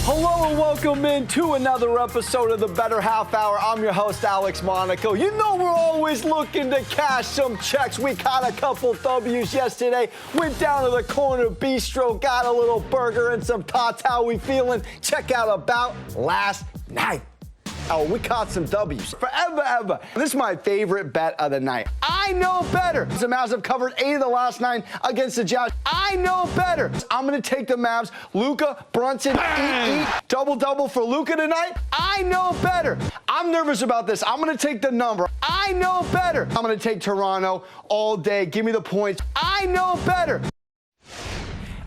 Hello and welcome into another episode of the Bettor Half Hour. I'm your host, Alex Monaco. You know we're always looking to cash some checks. We caught a couple W's yesterday. Went down to the corner bistro, got a little burger and some tots. How we feeling? Check out about last night. Oh, we caught some W's. Forever, ever. This is my favorite bet of the night. I know better. The Mavs have covered 8 of the last 9 against the Jazz. I know better. I'm going to take the Mavs. Luka, Brunson, eat. Double-double for Luka tonight. I know better. I'm nervous about this. I'm going to take the number. I know better. I'm going to take Toronto all day. Give me the points. I know better.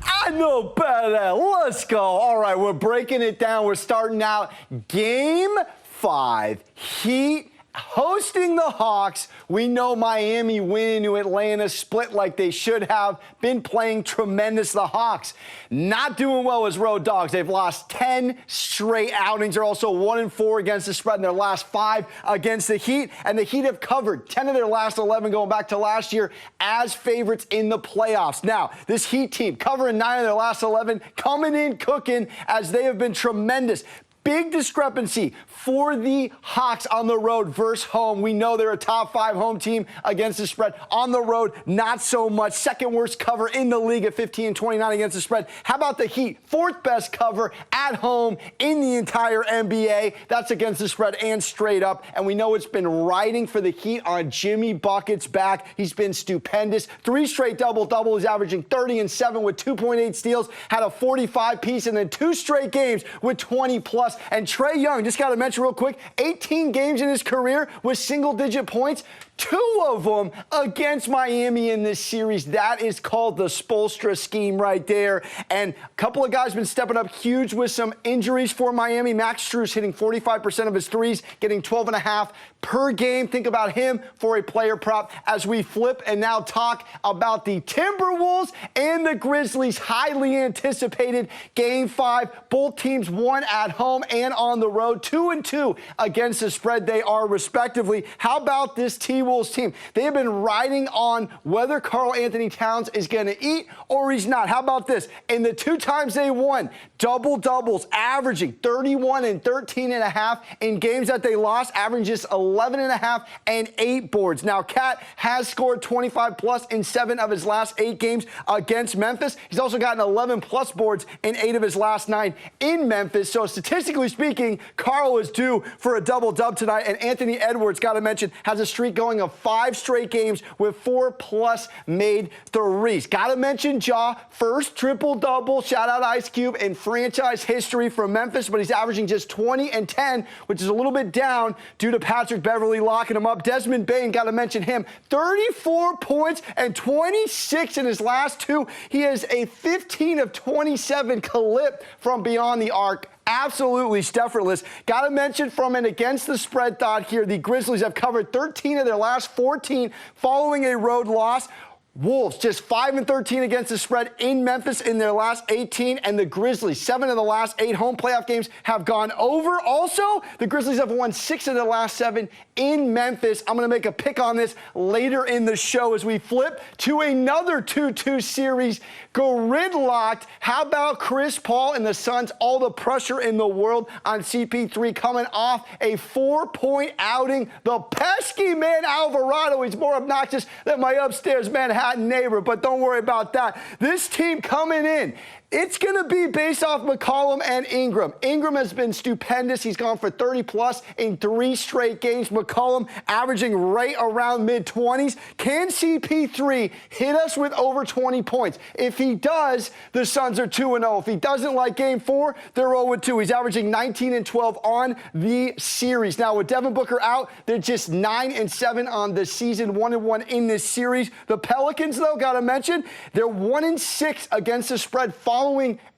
I know better. Let's go. All right, we're breaking it down. We're starting out Game 5. Heat hosting the Hawks. We know Miami winning to Atlanta, split like they should have. Been playing tremendous. The Hawks not doing well as road dogs. They've lost 10 straight outings. They're also 1-4 against the spread in their last 5 against the Heat. And the Heat have covered 10 of their last 11 going back to last year as favorites in the playoffs. Now, this Heat team covering 9 of their last 11, coming in cooking as they have been tremendous. Big discrepancy for the Hawks on the road versus home. We know they're a top 5 home team against the spread. On the road, not so much. Second worst cover in the league at 15-29 against the spread. How about the Heat? 4th best cover at home in the entire NBA. That's against the spread and straight up. And we know it's been riding for the Heat on Jimmy Bucket's back. He's been stupendous. 3 straight double-doubles, averaging 30 and 7 with 2.8 steals. Had a 45-piece and then 2 straight games with 20-plus. And Trae Young, just got to mention real quick, 18 games in his career with single-digit points. 2 of them against Miami in this series. That is called the Spoelstra scheme right there. And a couple of guys been stepping up huge with some injuries for Miami. Max Strus hitting 45% of his threes, getting 12.5 per game. Think about him for a player prop as we flip and now talk about the Timberwolves and the Grizzlies. Highly anticipated Game 5. Both teams won at home and on the road. 2-2 against the spread they are respectively. How about this T-Wolves team? They have been riding on whether Karl Anthony Towns is going to eat or he's not. How about this? In the 2 times they won, double-doubles, averaging 31 and 13.5. In games that they lost, averaging just 11.5 and 8 boards. Now, Cat has scored 25-plus in 7 of his last 8 games against Memphis. He's also gotten 11-plus boards in 8 of his last 9 in Memphis. So statistically speaking, Karl is due for a double-dub tonight. And Anthony Edwards, got to mention, has a streak going of 5 straight games with 4-plus made threes. Got to mention Ja, first triple-double, shout out Ice Cube, in franchise history for Memphis, but he's averaging just 20 and 10, which is a little bit down due to Patrick Beverley locking him up. Desmond Bane, got to mention him, 34 points and 26 in his last 2. He has a 15 of 27 clip from beyond the arc. Absolutely effortless. Got to mention from an against the spread thought here, the Grizzlies have covered 13 of their last 14 following a road loss. Wolves just 5 and 13 against the spread in Memphis in their last 18, and the Grizzlies 7 of the last 8 home playoff games have gone over. Also, the Grizzlies have won 6 of the last 7 in Memphis. I'm going to make a pick on this later in the show as we flip to another 2-2 series. Gridlocked. How about Chris Paul and the Suns? All the pressure in the world on CP3 coming off a 4-point outing. The pesky man Alvarado, he's more obnoxious than my upstairs Manhattan neighbor, but don't worry about that. This team coming in, it's going to be based off McCollum and Ingram. Ingram has been stupendous. He's gone for 30-plus in 3 straight games. McCollum averaging right around mid-20s. Can CP3 hit us with over 20 points? If he does, the Suns are 2-0. If he doesn't, like Game 4, they're 0-2. He's averaging 19 and 12 on the series. Now, with Devin Booker out, they're just 9 and 7 on the season, 1-1 in this series. The Pelicans, though, got to mention, they're 1 and 6 against the spread following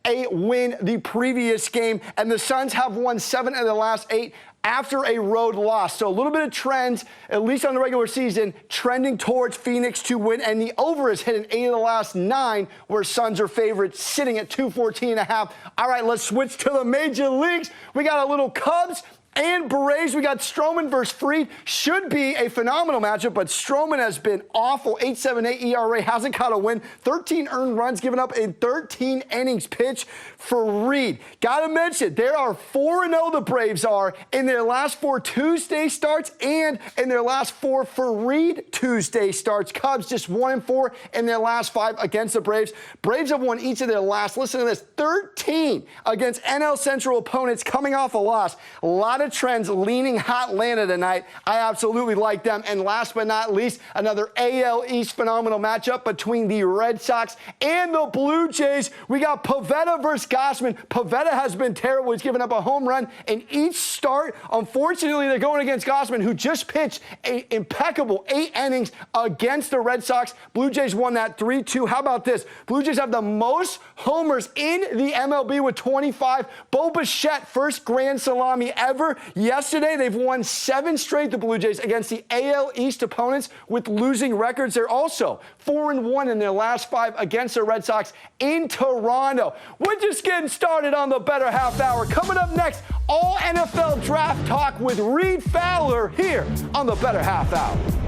a win the previous game, and the Suns have won 7 of the last 8 after a road loss. So a little bit of trends, at least on the regular season, trending towards Phoenix to win, and the over is hitting 8 of the last 9, where Suns are favorites, sitting at 214.5. All right, let's switch to the major leagues. We got a little Cubs and Braves. We got Stroman versus Fried. Should be a phenomenal matchup, but Stroman has been awful. 8.78 ERA, hasn't caught a win. 13 earned runs given up in 13 innings pitched for Reed. Got to mention, they are 4-0, the Braves are, in their last 4 Tuesday starts and in their last 4 for Reed Tuesday starts. Cubs just 1-4 in their last 5 against the Braves. Braves have won each of their last, listen to this, 13 against NL Central opponents coming off a loss. A lot of trends leaning hot Atlanta tonight. I absolutely like them. And last but not least, another AL East phenomenal matchup between the Red Sox and the Blue Jays. We got Pivetta versus Gausman. Pivetta has been terrible. He's given up a home run in each start. Unfortunately, they're going against Gausman, who just pitched an impeccable 8 innings against the Red Sox. Blue Jays won that 3-2. How about this? Blue Jays have the most homers in the MLB with 25. Bo Bichette, first grand salami ever. Yesterday, they've won 7 straight, the Blue Jays, against the AL East opponents with losing records. They're also 4-1 in their last 5 against the Red Sox in Toronto. We're just getting started on the Bettor Half Hour. Coming up next, all NFL draft talk with Reed Fowler here on the Bettor Half Hour.